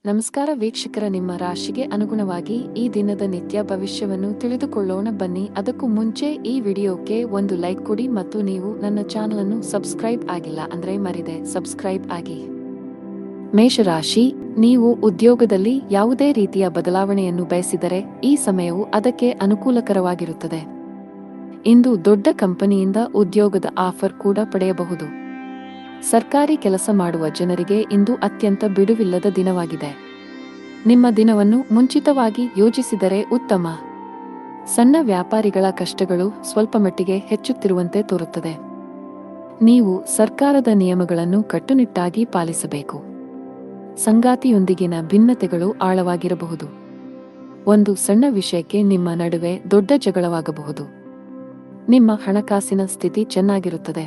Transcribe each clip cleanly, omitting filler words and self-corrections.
ನಮಸ್ಕಾರ ವೀಕ್ಷಕರ, ನಿಮ್ಮ ರಾಶಿಗೆ ಅನುಗುಣವಾಗಿ ಈ ದಿನದ ನಿತ್ಯ ಭವಿಷ್ಯವನ್ನು ತಿಳಿದುಕೊಳ್ಳೋಣ ಬನ್ನಿ. ಅದಕ್ಕೂ ಮುಂಚೆ ಈ ವಿಡಿಯೋಕ್ಕೆ ಒಂದು ಲೈಕ್ ಕೊಡಿ ಮತ್ತು ನೀವು ನನ್ನ ಚಾನಲ್ ಅನ್ನು ಸಬ್ಸ್ಕ್ರೈಬ್ ಆಗಿಲ್ಲ ಅಂದ್ರೆ ಮರಿದೆ ಸಬ್ಸ್ಕ್ರೈಬ್ ಆಗಿ. ಮೇಷರಾಶಿ, ನೀವು ಉದ್ಯೋಗದಲ್ಲಿ ಯಾವುದೇ ರೀತಿಯ ಬದಲಾವಣೆಯನ್ನು ಬಯಸಿದರೆ ಈ ಸಮಯವು ಅದಕ್ಕೆ ಅನುಕೂಲಕರವಾಗಿರುತ್ತದೆ. ಇಂದು ದೊಡ್ಡ ಕಂಪನಿಯಿಂದ ಉದ್ಯೋಗದ ಆಫರ್ ಕೂಡ ಪಡೆಯಬಹುದು. ಸರ್ಕಾರಿ ಕೆಲಸ ಮಾಡುವ ಜನರಿಗೆ ಇಂದು ಅತ್ಯಂತ ಬಿಡುವಿಲ್ಲದ ದಿನವಾಗಿದೆ. ನಿಮ್ಮ ದಿನವನ್ನು ಮುಂಚಿತವಾಗಿ ಯೋಜಿಸಿದರೆ ಉತ್ತಮ. ಸಣ್ಣ ವ್ಯಾಪಾರಿಗಳ ಕಷ್ಟಗಳು ಸ್ವಲ್ಪಮಟ್ಟಿಗೆ ಹೆಚ್ಚುತ್ತಿರುವಂತೆ ತೋರುತ್ತದೆ. ನೀವು ಸರ್ಕಾರದ ನಿಯಮಗಳನ್ನು ಕಟ್ಟುನಿಟ್ಟಾಗಿ ಪಾಲಿಸಬೇಕು. ಸಂಗಾತಿಯೊಂದಿಗಿನ ಭಿನ್ನತೆಗಳು ಆಳವಾಗಿರಬಹುದು. ಒಂದು ಸಣ್ಣ ವಿಷಯಕ್ಕೆ ನಿಮ್ಮ ನಡುವೆ ದೊಡ್ಡ ಜಗಳವಾಗಬಹುದು. ನಿಮ್ಮ ಹಣಕಾಸಿನ ಸ್ಥಿತಿ ಚೆನ್ನಾಗಿರುತ್ತದೆ.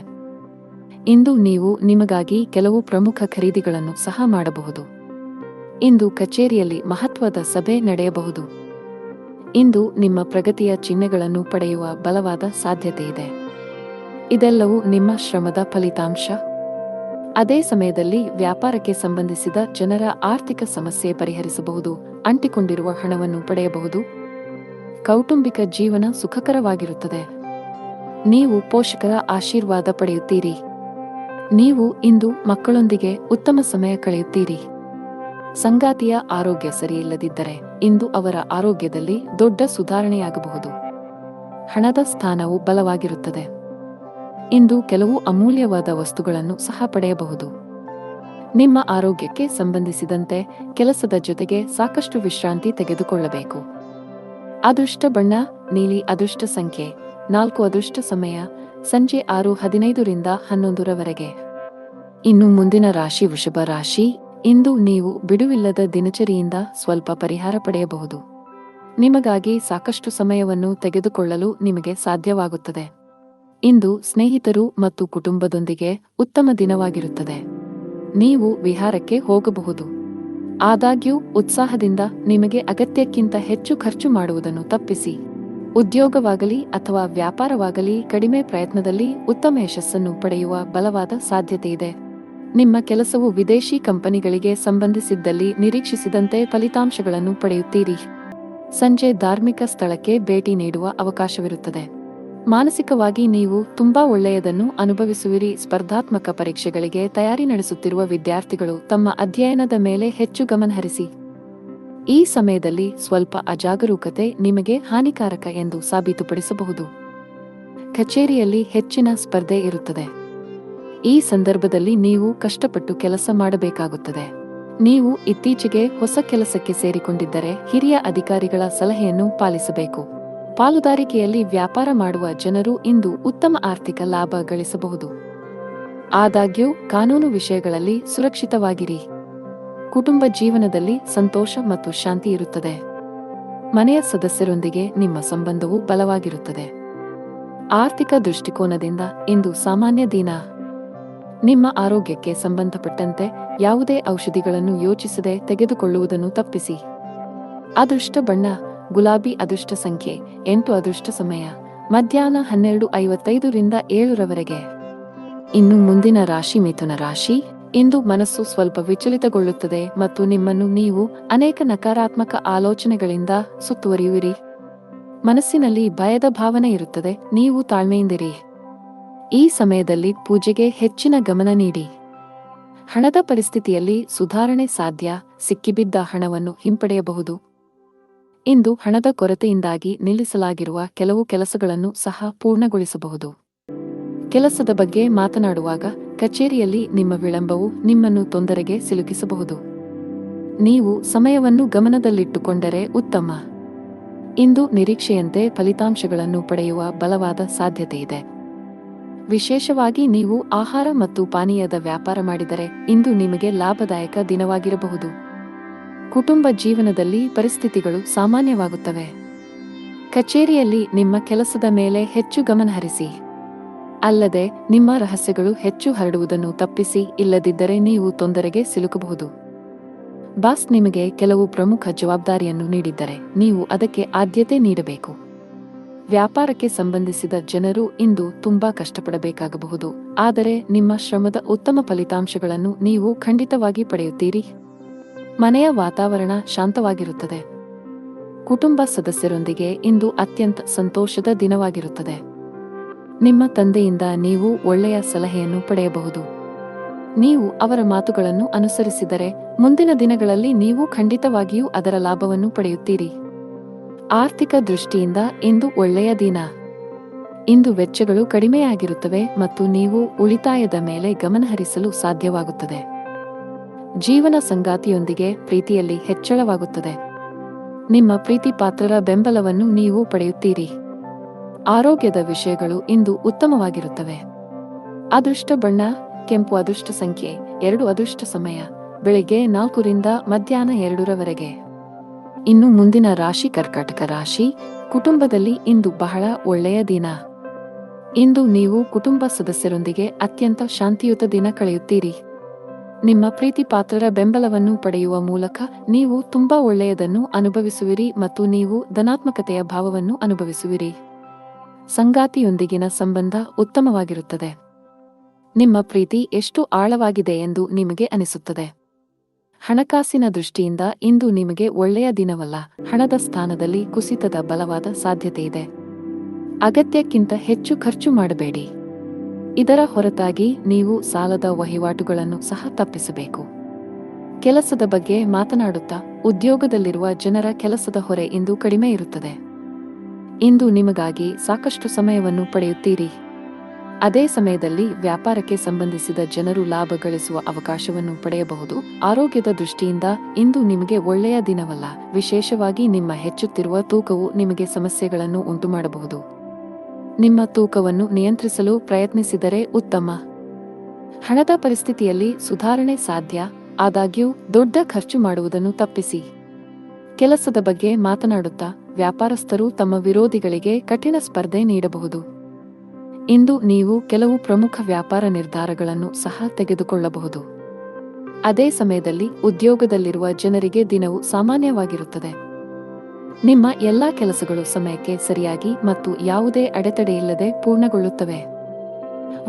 ಇಂದು ನೀವು ನಿಮಗಾಗಿ ಕೆಲವು ಪ್ರಮುಖ ಖರೀದಿಗಳನ್ನು ಸಹ ಮಾಡಬಹುದು. ಇಂದು ಕಚೇರಿಯಲ್ಲಿ ಮಹತ್ವದ ಸಭೆ ನಡೆಯಬಹುದು. ಇಂದು ನಿಮ್ಮ ಪ್ರಗತಿಯ ಚಿಹ್ನೆಗಳನ್ನು ಪಡೆಯುವ ಬಲವಾದ ಸಾಧ್ಯತೆಯಿದೆ. ಇದೆಲ್ಲವೂ ನಿಮ್ಮ ಶ್ರಮದ ಫಲಿತಾಂಶ. ಅದೇ ಸಮಯದಲ್ಲಿ ವ್ಯಾಪಾರಕ್ಕೆ ಸಂಬಂಧಿಸಿದ ಜನರ ಆರ್ಥಿಕ ಸಮಸ್ಯೆ ಪರಿಹರಿಸಬಹುದು. ಅಂಟಿಕೊಂಡಿರುವ ಹಣವನ್ನು ಪಡೆಯಬಹುದು. ಕೌಟುಂಬಿಕ ಜೀವನ ಸುಖಕರವಾಗಿರುತ್ತದೆ. ನೀವು ಪೋಷಕರ ಆಶೀರ್ವಾದ ಪಡೆಯುತ್ತೀರಿ. ನೀವು ಇಂದು ಮಕ್ಕಳೊಂದಿಗೆ ಉತ್ತಮ ಸಮಯ ಕಳೆಯುತ್ತೀರಿ. ಸಂಗಾತಿಯ ಆರೋಗ್ಯ ಸರಿಯಿಲ್ಲದಿದ್ದರೆ ಇಂದು ಅವರ ಆರೋಗ್ಯದಲ್ಲಿ ದೊಡ್ಡ ಸುಧಾರಣೆಯಾಗಬಹುದು. ಹಣದ ಸ್ಥಾನವು ಬಲವಾಗಿರುತ್ತದೆ. ಇಂದು ಕೆಲವು ಅಮೂಲ್ಯವಾದ ವಸ್ತುಗಳನ್ನು ಸಹ ಪಡೆಯಬಹುದು. ನಿಮ್ಮ ಆರೋಗ್ಯಕ್ಕೆ ಸಂಬಂಧಿಸಿದಂತೆ ಕೆಲಸದ ಜೊತೆಗೆ ಸಾಕಷ್ಟು ವಿಶ್ರಾಂತಿ ತೆಗೆದುಕೊಳ್ಳಬೇಕು. ಅದೃಷ್ಟ ಬಣ್ಣ ನೀಲಿ. ಅದೃಷ್ಟ ಸಂಖ್ಯೆ 4. ಅದೃಷ್ಟ ಸಮಯ ಸಂಜೆ 6:15 ರಿಂದ 11 ಇನ್ನು ಮುಂದಿನ ರಾಶಿ ವೃಷಭ ರಾಶಿ. ಇಂದು ನೀವು ಬಿಡುವಿಲ್ಲದ ದಿನಚರಿಯಿಂದ ಸ್ವಲ್ಪ ಪರಿಹಾರ ಪಡೆಯಬಹುದು. ನಿಮಗಾಗಿ ಸಾಕಷ್ಟು ಸಮಯವನ್ನು ತೆಗೆದುಕೊಳ್ಳಲು ನಿಮಗೆ ಸಾಧ್ಯವಾಗುತ್ತದೆ. ಇಂದು ಸ್ನೇಹಿತರು ಮತ್ತು ಕುಟುಂಬದೊಂದಿಗೆ ಉತ್ತಮ ದಿನವಾಗಿರುತ್ತದೆ. ನೀವು ವಿಹಾರಕ್ಕೆ ಹೋಗಬಹುದು. ಆದಾಗ್ಯೂ ಉತ್ಸಾಹದಿಂದ ನಿಮಗೆ ಅಗತ್ಯಕ್ಕಿಂತ ಹೆಚ್ಚು ಖರ್ಚು ಮಾಡುವುದನ್ನು ತಪ್ಪಿಸಿ. ಉದ್ಯೋಗವಾಗಲಿ ಅಥವಾ ವ್ಯಾಪಾರವಾಗಲಿ ಕಡಿಮೆ ಪ್ರಯತ್ನದಲ್ಲಿ ಉತ್ತಮ ಯಶಸ್ಸನ್ನು ಪಡೆಯುವ ಬಲವಾದ ಸಾಧ್ಯತೆಯಿದೆ. ನಿಮ್ಮ ಕೆಲಸವು ವಿದೇಶಿ ಕಂಪನಿಗಳಿಗೆ ಸಂಬಂಧಿಸಿದ್ದಲ್ಲಿ ನಿರೀಕ್ಷಿಸಿದಂತೆ ಫಲಿತಾಂಶಗಳನ್ನು ಪಡೆಯುತ್ತೀರಿ. ಸಂಜೆ ಧಾರ್ಮಿಕ ಸ್ಥಳಕ್ಕೆ ಭೇಟಿ ನೀಡುವ ಅವಕಾಶವಿರುತ್ತದೆ. ಮಾನಸಿಕವಾಗಿ ನೀವು ತುಂಬಾ ಒಳ್ಳೆಯದನ್ನು ಅನುಭವಿಸುವಿರಿ. ಸ್ಪರ್ಧಾತ್ಮಕ ಪರೀಕ್ಷೆಗಳಿಗೆ ತಯಾರಿ ನಡೆಸುತ್ತಿರುವ ವಿದ್ಯಾರ್ಥಿಗಳು ತಮ್ಮ ಅಧ್ಯಯನದ ಮೇಲೆ ಹೆಚ್ಚು ಗಮನಹರಿಸಿ. ಈ ಸಮಯದಲ್ಲಿ ಸ್ವಲ್ಪ ಅಜಾಗರೂಕತೆ ನಿಮಗೆ ಹಾನಿಕಾರಕ ಎಂದು ಸಾಬೀತುಪಡಿಸಬಹುದು. ಕಚೇರಿಯಲ್ಲಿ ಹೆಚ್ಚಿನ ಸ್ಪರ್ಧೆ ಇರುತ್ತದೆ. ಈ ಸಂದರ್ಭದಲ್ಲಿ ನೀವು ಕಷ್ಟಪಟ್ಟು ಕೆಲಸ ಮಾಡಬೇಕಾಗುತ್ತದೆ. ನೀವು ಇತ್ತೀಚೆಗೆ ಹೊಸ ಕೆಲಸಕ್ಕೆ ಸೇರಿಕೊಂಡಿದ್ದರೆ ಹಿರಿಯ ಅಧಿಕಾರಿಗಳ ಸಲಹೆಯನ್ನು ಪಾಲಿಸಬೇಕು. ಪಾಲುದಾರಿಕೆಯಲ್ಲಿ ವ್ಯಾಪಾರ ಮಾಡುವ ಜನರು ಇಂದು ಉತ್ತಮ ಆರ್ಥಿಕ ಲಾಭ ಗಳಿಸಬಹುದು. ಆದಾಗ್ಯೂ ಕಾನೂನು ವಿಷಯಗಳಲ್ಲಿ ಸುರಕ್ಷಿತವಾಗಿರಿ. ಕುಟುಂಬ ಜೀವನದಲ್ಲಿ ಸಂತೋಷ ಮತ್ತು ಶಾಂತಿ ಇರುತ್ತದೆ. ಮನೆಯ ಸದಸ್ಯರೊಂದಿಗೆ ನಿಮ್ಮ ಸಂಬಂಧವು ಬಲವಾಗಿರುತ್ತದೆ. ಆರ್ಥಿಕ ದೃಷ್ಟಿಕೋನದಿಂದ ಇಂದು ಸಾಮಾನ್ಯ ದಿನ. ನಿಮ್ಮ ಆರೋಗ್ಯಕ್ಕೆ ಸಂಬಂಧಪಟ್ಟಂತೆ ಯಾವುದೇ ಔಷಧಿಗಳನ್ನು ಯೋಚಿಸದೆ ತೆಗೆದುಕೊಳ್ಳುವುದನ್ನು ತಪ್ಪಿಸಿ. ಅದೃಷ್ಟ ಬಣ್ಣ ಗುಲಾಬಿ. ಅದೃಷ್ಟ ಸಂಖ್ಯೆ 8. ಅದೃಷ್ಟ ಸಮಯ ಮಧ್ಯಾಹ್ನ 12:55 ರಿಂದ 7 ಇನ್ನು ಮುಂದಿನ ರಾಶಿ ಮಿಥುನ ರಾಶಿ. ಇಂದು ಮನಸ್ಸು ಸ್ವಲ್ಪ ವಿಚಲಿತಗೊಳ್ಳುತ್ತದೆ ಮತ್ತು ನಿಮ್ಮನ್ನು ನೀವು ಅನೇಕ ನಕಾರಾತ್ಮಕ ಆಲೋಚನೆಗಳಿಂದ ಸುತ್ತುವರಿಯುವಿರಿ. ಮನಸ್ಸಿನಲ್ಲಿ ಭಯದ ಭಾವನೆ ಇರುತ್ತದೆ. ನೀವು ತಾಳ್ಮೆಯಿಂದಿರಿ. ಈ ಸಮಯದಲ್ಲಿ ಪೂಜೆಗೆ ಹೆಚ್ಚಿನ ಗಮನ ನೀಡಿ. ಹಣದ ಪರಿಸ್ಥಿತಿಯಲ್ಲಿ ಸುಧಾರಣೆ ಸಾಧ್ಯ. ಸಿಕ್ಕಿಬಿದ್ದ ಹಣವನ್ನು ಹಿಂಪಡೆಯಬಹುದು. ಇಂದು ಹಣದ ಕೊರತೆಯಿಂದಾಗಿ ನಿಲ್ಲಿಸಲಾಗಿರುವ ಕೆಲವು ಕೆಲಸಗಳನ್ನು ಸಹ ಪೂರ್ಣಗೊಳಿಸಬಹುದು. ಕೆಲಸದ ಬಗ್ಗೆ ಮಾತನಾಡುವಾಗ ಕಚೇರಿಯಲ್ಲಿ ನಿಮ್ಮ ವಿಳಂಬವು ನಿಮ್ಮನ್ನು ತೊಂದರೆಗೆ ಸಿಲುಕಿಸಬಹುದು. ನೀವು ಸಮಯವನ್ನು ಗಮನದಲ್ಲಿಟ್ಟುಕೊಂಡರೆ ಉತ್ತಮ. ಇಂದು ನಿರೀಕ್ಷೆಯಂತೆ ಫಲಿತಾಂಶಗಳನ್ನು ಪಡೆಯುವ ಬಲವಾದ ಸಾಧ್ಯತೆಯಿದೆ. ವಿಶೇಷವಾಗಿ ನೀವು ಆಹಾರ ಮತ್ತು ಪಾನೀಯದ ವ್ಯಾಪಾರ ಮಾಡಿದರೆ ಇಂದು ನಿಮಗೆ ಲಾಭದಾಯಕ ದಿನವಾಗಿರಬಹುದು. ಕುಟುಂಬ ಜೀವನದಲ್ಲಿ ಪರಿಸ್ಥಿತಿಗಳು ಸಾಮಾನ್ಯವಾಗುತ್ತವೆ. ಕಚೇರಿಯಲ್ಲಿ ನಿಮ್ಮ ಕೆಲಸದ ಮೇಲೆ ಹೆಚ್ಚು ಗಮನಹರಿಸಿ. ಅಲ್ಲದೆ ನಿಮ್ಮ ರಹಸ್ಯಗಳು ಹೆಚ್ಚು ಹರಡುವುದನ್ನು ತಪ್ಪಿಸಿ. ಇಲ್ಲದಿದ್ದರೆ ನೀವು ತೊಂದರೆಗೆ ಸಿಲುಕಬಹುದು. ಬಾಸ್ ನಿಮಗೆ ಕೆಲವು ಪ್ರಮುಖ ಜವಾಬ್ದಾರಿಯನ್ನು ನೀಡಿದ್ದರೆ ನೀವು ಅದಕ್ಕೆ ಆದ್ಯತೆ ನೀಡಬೇಕು. ವ್ಯಾಪಾರಕ್ಕೆ ಸಂಬಂಧಿಸಿದ ಜನರು ಇಂದು ತುಂಬಾ ಕಷ್ಟಪಡಬೇಕಾಗಬಹುದು. ಆದರೆ ನಿಮ್ಮ ಶ್ರಮದ ಉತ್ತಮ ಫಲಿತಾಂಶಗಳನ್ನು ನೀವು ಖಂಡಿತವಾಗಿ ಪಡೆಯುತ್ತೀರಿ. ಮನೆಯ ವಾತಾವರಣ ಶಾಂತವಾಗಿರುತ್ತದೆ. ಕುಟುಂಬ ಸದಸ್ಯರೊಂದಿಗೆ ಇಂದು ಅತ್ಯಂತ ಸಂತೋಷದ ದಿನವಾಗಿರುತ್ತದೆ. ನಿಮ್ಮ ತಂದೆಯಿಂದ ನೀವು ಒಳ್ಳೆಯ ಸಲಹೆಯನ್ನು ಪಡೆಯಬಹುದು. ನೀವು ಅವರ ಮಾತುಗಳನ್ನು ಅನುಸರಿಸಿದರೆ ಮುಂದಿನ ದಿನಗಳಲ್ಲಿ ನೀವು ಖಂಡಿತವಾಗಿಯೂ ಅದರ ಲಾಭವನ್ನು ಪಡೆಯುತ್ತೀರಿ. ಆರ್ಥಿಕ ದೃಷ್ಟಿಯಿಂದ ಇಂದು ಒಳ್ಳೆಯ ದಿನ. ಇಂದು ವೆಚ್ಚಗಳು ಕಡಿಮೆಯಾಗಿರುತ್ತವೆ ಮತ್ತು ನೀವು ಉಳಿತಾಯದ ಮೇಲೆ ಗಮನಹರಿಸಲು ಸಾಧ್ಯವಾಗುತ್ತದೆ. ಜೀವನ ಸಂಗಾತಿಯೊಂದಿಗೆ ಪ್ರೀತಿಯಲ್ಲಿ ಹೆಚ್ಚಳವಾಗುತ್ತದೆ. ನಿಮ್ಮ ಪ್ರೀತಿಪಾತ್ರರ ಬೆಂಬಲವನ್ನು ನೀವು ಪಡೆಯುತ್ತೀರಿ. ಆರೋಗ್ಯದ ವಿಷಯಗಳು ಇಂದು ಉತ್ತಮವಾಗಿರುತ್ತವೆ. ಅದೃಷ್ಟ ಬಣ್ಣ ಕೆಂಪು. ಅದೃಷ್ಟ ಸಂಖ್ಯೆ 2. ಅದೃಷ್ಟ ಸಮಯ ಬೆಳಿಗ್ಗೆ 4 ರಿಂದ ಮಧ್ಯಾಹ್ನ 2 ರವರೆಗೆ. ಇನ್ನು ಮುಂದಿನ ರಾಶಿ ಕರ್ಕಾಟಕ ರಾಶಿ. ಕುಟುಂಬದಲ್ಲಿ ಇಂದು ಬಹಳ ಒಳ್ಳೆಯ ದಿನ. ಇಂದು ನೀವು ಕುಟುಂಬ ಸದಸ್ಯರೊಂದಿಗೆ ಅತ್ಯಂತ ಶಾಂತಿಯುತ ದಿನ ಕಳೆಯುತ್ತೀರಿ. ನಿಮ್ಮ ಪ್ರೀತಿಪಾತ್ರರ ಬೆಂಬಲವನ್ನು ಪಡೆಯುವ ಮೂಲಕ ನೀವು ತುಂಬಾ ಒಳ್ಳೆಯದನ್ನು ಅನುಭವಿಸುವಿರಿ ಮತ್ತು ನೀವು ಧನಾತ್ಮಕತೆಯ ಭಾವವನ್ನು ಅನುಭವಿಸುವಿರಿ. ಸಂಗಾತಿಯೊಂದಿಗಿನ ಸಂಬಂಧ ಉತ್ತಮವಾಗಿರುತ್ತದೆ. ನಿಮ್ಮ ಪ್ರೀತಿ ಎಷ್ಟು ಆಳವಾಗಿದೆ ಎಂದು ನಿಮಗೆ ಅನಿಸುತ್ತದೆ. ಹಣಕಾಸಿನ ದೃಷ್ಟಿಯಿಂದ ಇಂದು ನಿಮಗೆ ಒಳ್ಳೆಯ ದಿನವಲ್ಲ. ಹಣದ ಸ್ಥಾನದಲ್ಲಿ ಕುಸಿತದ ಬಲವಾದ ಸಾಧ್ಯತೆಯಿದೆ. ಅಗತ್ಯಕ್ಕಿಂತ ಹೆಚ್ಚು ಖರ್ಚು ಮಾಡಬೇಡಿ. ಇದರ ಹೊರತಾಗಿ ನೀವು ಸಾಲದ ವಹಿವಾಟುಗಳನ್ನು ಸಹ ತಪ್ಪಿಸಬೇಕು. ಕೆಲಸದ ಬಗ್ಗೆ ಮಾತನಾಡುತ್ತಾ ಉದ್ಯೋಗದಲ್ಲಿರುವ ಜನರ ಕೆಲಸದ ಹೊರೆ ಇಂದು ಕಡಿಮೆ ಇರುತ್ತದೆ. ಇಂದು ನಿಮಗಾಗಿ ಸಾಕಷ್ಟು ಸಮಯವನ್ನು ಪಡೆಯುತ್ತೀರಿ. ಅದೇ ಸಮಯದಲ್ಲಿ ವ್ಯಾಪಾರಕ್ಕೆ ಸಂಬಂಧಿಸಿದ ಜನರು ಲಾಭ ಗಳಿಸುವ ಅವಕಾಶವನ್ನು ಪಡೆಯಬಹುದು. ಆರೋಗ್ಯದ ದೃಷ್ಟಿಯಿಂದ ಇಂದು ನಿಮಗೆ ಒಳ್ಳೆಯ ದಿನವಲ್ಲ. ವಿಶೇಷವಾಗಿ ನಿಮ್ಮ ಹೆಚ್ಚುತ್ತಿರುವ ತೂಕವು ನಿಮಗೆ ಸಮಸ್ಯೆಗಳನ್ನು ಉಂಟುಮಾಡಬಹುದು. ನಿಮ್ಮ ತೂಕವನ್ನು ನಿಯಂತ್ರಿಸಲು ಪ್ರಯತ್ನಿಸಿದರೆ ಉತ್ತಮ. ಹಣದ ಪರಿಸ್ಥಿತಿಯಲ್ಲಿ ಸುಧಾರಣೆ ಸಾಧ್ಯ. ಆದಾಗ್ಯೂ ದೊಡ್ಡ ಖರ್ಚು ಮಾಡುವುದನ್ನು ತಪ್ಪಿಸಿ. ಕೆಲಸದ ಬಗ್ಗೆ ಮಾತನಾಡುತ್ತಾ ವ್ಯಾಪಾರಸ್ಥರು ತಮ್ಮ ವಿರೋಧಿಗಳಿಗೆ ಕಠಿಣ ಸ್ಪರ್ಧೆ ನೀಡಬಹುದು. ಇಂದು ನೀವು ಕೆಲವು ಪ್ರಮುಖ ವ್ಯಾಪಾರ ನಿರ್ಧಾರಗಳನ್ನು ಸಹ ತೆಗೆದುಕೊಳ್ಳಬಹುದು. ಅದೇ ಸಮಯದಲ್ಲಿ ಉದ್ಯೋಗದಲ್ಲಿರುವ ಜನರಿಗೆ ದಿನವು ಸಾಮಾನ್ಯವಾಗಿರುತ್ತದೆ. ನಿಮ್ಮ ಎಲ್ಲಾ ಕೆಲಸಗಳು ಸಮಯಕ್ಕೆ ಸರಿಯಾಗಿ ಮತ್ತು ಯಾವುದೇ ಅಡೆತಡೆಯಿಲ್ಲದೆ ಪೂರ್ಣಗೊಳ್ಳುತ್ತವೆ.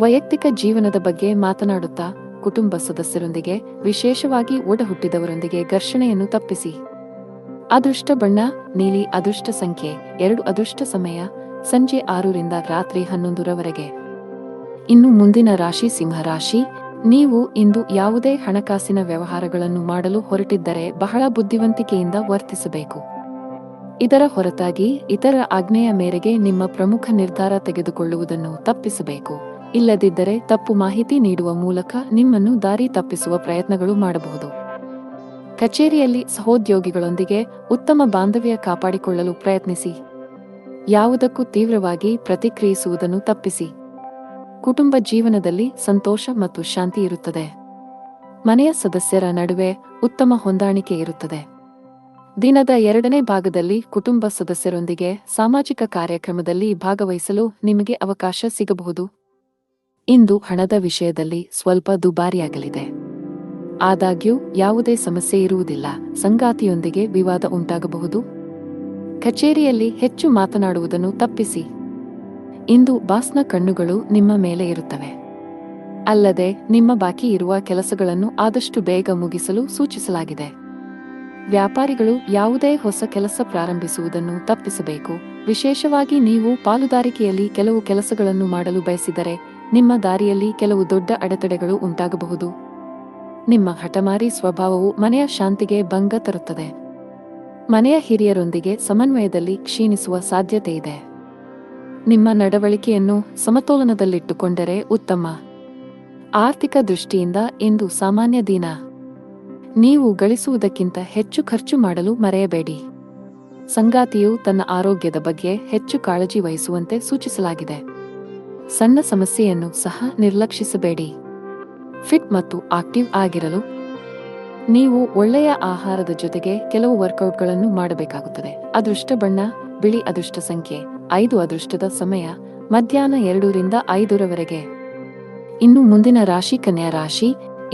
ವೈಯಕ್ತಿಕ ಜೀವನದ ಬಗ್ಗೆ ಮಾತನಾಡುತ್ತಾ ಕುಟುಂಬ ಸದಸ್ಯರೊಂದಿಗೆ, ವಿಶೇಷವಾಗಿ ಒಡಹುಟ್ಟಿದವರೊಂದಿಗೆ ಘರ್ಷಣೆಯನ್ನು ತಪ್ಪಿಸಿ. ಅದೃಷ್ಟ ಬಣ್ಣ ನೀಲಿ. ಅದೃಷ್ಟ ಸಂಖ್ಯೆ 2. ಅದೃಷ್ಟ ಸಮಯ ಸಂಜೆ 6 ರಿಂದ ರಾತ್ರಿ 11 ರವರೆಗೆ. ಇನ್ನು ಮುಂದಿನ ರಾಶಿ ಸಿಂಹರಾಶಿ. ನೀವು ಇಂದು ಯಾವುದೇ ಹಣಕಾಸಿನ ವ್ಯವಹಾರಗಳನ್ನು ಮಾಡಲು ಹೊರಟಿದ್ದರೆ ಬಹಳ ಬುದ್ಧಿವಂತಿಕೆಯಿಂದ ವರ್ತಿಸಬೇಕು. ಇದರ ಹೊರತಾಗಿ ಇತರ ಆಜ್ಞೆಯ ಮೇರೆಗೆ ನಿಮ್ಮ ಪ್ರಮುಖ ನಿರ್ಧಾರ ತೆಗೆದುಕೊಳ್ಳುವುದನ್ನು ತಪ್ಪಿಸಬೇಕು. ಇಲ್ಲದಿದ್ದರೆ ತಪ್ಪು ಮಾಹಿತಿ ನೀಡುವ ಮೂಲಕ ನಿಮ್ಮನ್ನು ದಾರಿ ತಪ್ಪಿಸುವ ಪ್ರಯತ್ನಗಳು ಮಾಡಬಹುದು. ಕಚೇರಿಯಲ್ಲಿ ಸಹೋದ್ಯೋಗಿಗಳೊಂದಿಗೆ ಉತ್ತಮ ಬಾಂಧವ್ಯ ಕಾಪಾಡಿಕೊಳ್ಳಲು ಪ್ರಯತ್ನಿಸಿ. ಯಾವುದಕ್ಕೂ ತೀವ್ರವಾಗಿ ಪ್ರತಿಕ್ರಿಯಿಸುವುದನ್ನು ತಪ್ಪಿಸಿ. ಕುಟುಂಬ ಜೀವನದಲ್ಲಿ ಸಂತೋಷ ಮತ್ತು ಶಾಂತಿ ಇರುತ್ತದೆ. ಮನೆಯ ಸದಸ್ಯರ ನಡುವೆ ಉತ್ತಮ ಹೊಂದಾಣಿಕೆ ಇರುತ್ತದೆ. ದಿನದ 2ನೇ ಭಾಗದಲ್ಲಿ ಕುಟುಂಬ ಸದಸ್ಯರೊಂದಿಗೆ ಸಾಮಾಜಿಕ ಕಾರ್ಯಕ್ರಮದಲ್ಲಿ ಭಾಗವಹಿಸಲು ನಿಮಗೆ ಅವಕಾಶ ಸಿಗಬಹುದು. ಇಂದು ಹಣದ ವಿಷಯದಲ್ಲಿ ಸ್ವಲ್ಪ ದುಬಾರಿಯಾಗಲಿದೆ. ಆದಾಗ್ಯೂ ಯಾವುದೇ ಸಮಸ್ಯೆ ಇರುವುದಿಲ್ಲ. ಸಂಗಾತಿಯೊಂದಿಗೆ ವಿವಾದ ಉಂಟಾಗಬಹುದು. ಕಚೇರಿಯಲ್ಲಿ ಹೆಚ್ಚು ಮಾತನಾಡುವುದನ್ನು ತಪ್ಪಿಸಿ. ಇಂದು ಬಾಸ್ನ ಕಣ್ಣುಗಳು ನಿಮ್ಮ ಮೇಲೆ ಇರುತ್ತವೆ. ಅಲ್ಲದೆ ನಿಮ್ಮ ಬಾಕಿ ಇರುವ ಕೆಲಸಗಳನ್ನು ಆದಷ್ಟು ಬೇಗ ಮುಗಿಸಲು ಸೂಚಿಸಲಾಗಿದೆ. ವ್ಯಾಪಾರಿಗಳು ಯಾವುದೇ ಹೊಸ ಕೆಲಸ ಪ್ರಾರಂಭಿಸುವುದನ್ನು ತಪ್ಪಿಸಬೇಕು. ವಿಶೇಷವಾಗಿ ನೀವು ಪಾಲುದಾರಿಕೆಯಲ್ಲಿ ಕೆಲವು ಕೆಲಸಗಳನ್ನು ಮಾಡಲು ಬಯಸಿದರೆ ನಿಮ್ಮ ದಾರಿಯಲ್ಲಿ ಕೆಲವು ದೊಡ್ಡ ಅಡೆತಡೆಗಳು ಉಂಟಾಗಬಹುದು. ನಿಮ್ಮ ಹಠಮಾರಿ ಸ್ವಭಾವವು ಮನೆಯ ಶಾಂತಿಗೆ ಭಂಗ ತರುತ್ತದೆ. ಮನೆಯ ಹಿರಿಯರೊಂದಿಗೆ ಸಮನ್ವಯದಲ್ಲಿ ಕ್ಷೀಣಿಸುವ ಸಾಧ್ಯತೆಯಿದೆ. ನಿಮ್ಮ ನಡವಳಿಕೆಯನ್ನು ಸಮತೋಲನದಲ್ಲಿಟ್ಟುಕೊಂಡರೆ ಉತ್ತಮ. ಆರ್ಥಿಕ ದೃಷ್ಟಿಯಿಂದ ಇಂದು ಸಾಮಾನ್ಯ ದಿನ. ನೀವು ಗಳಿಸುವುದಕ್ಕಿಂತ ಹೆಚ್ಚು ಖರ್ಚು ಮಾಡಲು ಮರೆಯಬೇಡಿ. ಸಂಗಾತಿಯು ತನ್ನ ಆರೋಗ್ಯದ ಬಗ್ಗೆ ಹೆಚ್ಚು ಕಾಳಜಿ ವಹಿಸುವಂತೆ ಸೂಚಿಸಲಾಗಿದೆ. ಸಣ್ಣ ಸಮಸ್ಯೆಯನ್ನು ಸಹ ನಿರ್ಲಕ್ಷಿಸಬೇಡಿ. ಫಿಟ್ ಮತ್ತು ಆಕ್ಟಿವ್ ಆಗಿರಲು ನೀವು ಒಳ್ಳೆಯ ಆಹಾರದ ಜೊತೆಗೆ ಕೆಲವು ವರ್ಕೌಟ್ಗಳನ್ನು ಮಾಡಬೇಕಾಗುತ್ತದೆ. ಅದೃಷ್ಟ ಬಣ್ಣ ಬಿಳಿ. ಅದೃಷ್ಟ ಸಂಖ್ಯೆ 5. ಅದೃಷ್ಟದ ಸಮಯ ಮಧ್ಯಾಹ್ನ 2 ರಿಂದ 5 ರವರೆಗೆ. ಇನ್ನು ಮುಂದಿನ ರಾಶಿ ಕನ್ಯಾ ರಾಶಿ.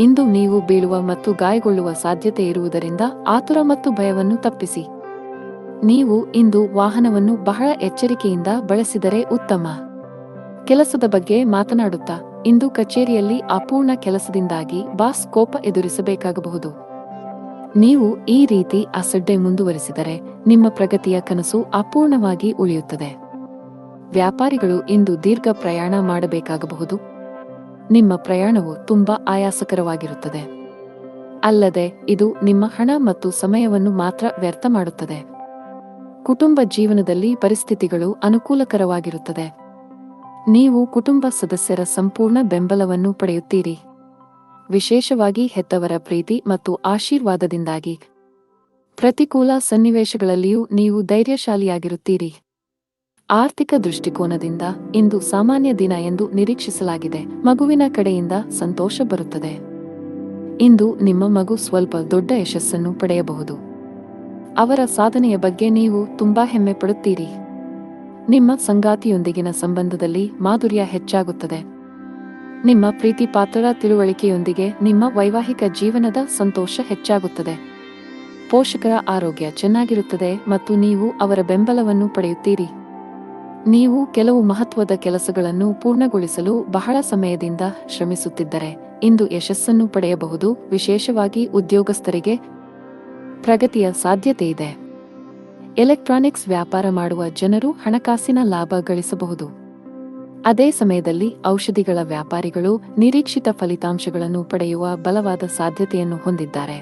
ಇಂದು ನೀವು ಬೀಳುವ ಮತ್ತು ಗಾಯಗೊಳ್ಳುವ ಸಾಧ್ಯತೆ ಇರುವುದರಿಂದ ಆತುರ ಮತ್ತು ಭಯವನ್ನು ತಪ್ಪಿಸಿ. ನೀವು ಇಂದು ವಾಹನವನ್ನು ಬಹಳ ಎಚ್ಚರಿಕೆಯಿಂದ ಬಳಸಿದರೆ ಉತ್ತಮ. ಕೆಲಸದ ಬಗ್ಗೆ ಮಾತನಾಡುತ್ತಾ ಇಂದು ಕಚೇರಿಯಲ್ಲಿ ಅಪೂರ್ಣ ಕೆಲಸದಿಂದಾಗಿ ಬಾಸ್ ಕೋಪ ಎದುರಿಸಬೇಕಾಗಬಹುದು. ನೀವು ಈ ರೀತಿ ಅಸಡ್ಡೆ ಮುಂದುವರಿಸಿದರೆ ನಿಮ್ಮ ಪ್ರಗತಿಯ ಕನಸು ಅಪೂರ್ಣವಾಗಿ ಉಳಿಯುತ್ತದೆ. ವ್ಯಾಪಾರಿಗಳು ಇಂದು ದೀರ್ಘ ಪ್ರಯಾಣ ಮಾಡಬೇಕಾಗಬಹುದು. ನಿಮ್ಮ ಪ್ರಯಾಣವು ತುಂಬಾ ಆಯಾಸಕರವಾಗಿರುತ್ತದೆ. ಅಲ್ಲದೆ ಇದು ನಿಮ್ಮ ಹಣ ಮತ್ತು ಸಮಯವನ್ನು ಮಾತ್ರ ವ್ಯರ್ಥ ಮಾಡುತ್ತದೆ. ಕುಟುಂಬ ಜೀವನದಲ್ಲಿ ಪರಿಸ್ಥಿತಿಗಳು ಅನುಕೂಲಕರವಾಗಿರುತ್ತದೆ. ನೀವು ಕುಟುಂಬ ಸದಸ್ಯರ ಸಂಪೂರ್ಣ ಬೆಂಬಲವನ್ನು ಪಡೆಯುತ್ತೀರಿ, ವಿಶೇಷವಾಗಿ ಹೆತ್ತವರ ಪ್ರೀತಿ ಮತ್ತು ಆಶೀರ್ವಾದದಿಂದಾಗಿ. ಪ್ರತಿಕೂಲ ಸನ್ನಿವೇಶಗಳಲ್ಲಿಯೂ ನೀವು ಧೈರ್ಯಶಾಲಿಯಾಗಿರುತ್ತೀರಿ. ಆರ್ಥಿಕ ದೃಷ್ಟಿಕೋನದಿಂದ ಇಂದು ಸಾಮಾನ್ಯ ದಿನ ಎಂದು ನಿರೀಕ್ಷಿಸಲಾಗಿದೆ. ಮಗುವಿನ ಕಡೆಯಿಂದ ಸಂತೋಷ ಬರುತ್ತದೆ. ಇಂದು ನಿಮ್ಮ ಮಗು ಸ್ವಲ್ಪ ದೊಡ್ಡ ಯಶಸ್ಸನ್ನು ಪಡೆಯಬಹುದು. ಅವರ ಸಾಧನೆಯ ಬಗ್ಗೆ ನೀವು ತುಂಬಾ ಹೆಮ್ಮೆ ಪಡುತ್ತೀರಿ. ನಿಮ್ಮ ಸಂಗಾತಿಯೊಂದಿಗಿನ ಸಂಬಂಧದಲ್ಲಿ ಮಾಧುರ್ಯ ಹೆಚ್ಚಾಗುತ್ತದೆ. ನಿಮ್ಮ ಪ್ರೀತಿ ಪಾತ್ರರ ತಿಳುವಳಿಕೆಯೊಂದಿಗೆ ನಿಮ್ಮ ವೈವಾಹಿಕ ಜೀವನದ ಸಂತೋಷ ಹೆಚ್ಚಾಗುತ್ತದೆ. ಪೋಷಕರ ಆರೋಗ್ಯ ಚೆನ್ನಾಗಿರುತ್ತದೆ ಮತ್ತು ನೀವು ಅವರ ಬೆಂಬಲವನ್ನು ಪಡೆಯುತ್ತೀರಿ. ನೀವು ಕೆಲವು ಮಹತ್ವದ ಕೆಲಸಗಳನ್ನು ಪೂರ್ಣಗೊಳಿಸಲು ಬಹಳ ಸಮಯದಿಂದ ಶ್ರಮಿಸುತ್ತಿದ್ದರೆ ಇಂದು ಯಶಸ್ಸನ್ನು ಪಡೆಯಬಹುದು. ವಿಶೇಷವಾಗಿ ಉದ್ಯೋಗಸ್ಥರಿಗೆ ಪ್ರಗತಿಯ ಸಾಧ್ಯತೆಯಿದೆ. ಎಲೆಕ್ಟ್ರಾನಿಕ್ಸ್ ವ್ಯಾಪಾರ ಮಾಡುವ ಜನರು ಹಣಕಾಸಿನ ಲಾಭ ಗಳಿಸಬಹುದು. ಅದೇ ಸಮಯದಲ್ಲಿ ಔಷಧಿಗಳ ವ್ಯಾಪಾರಿಗಳು ನಿರೀಕ್ಷಿತ ಫಲಿತಾಂಶಗಳನ್ನು ಪಡೆಯುವ ಬಲವಾದ ಸಾಧ್ಯತೆಯನ್ನು ಹೊಂದಿದ್ದಾರೆ.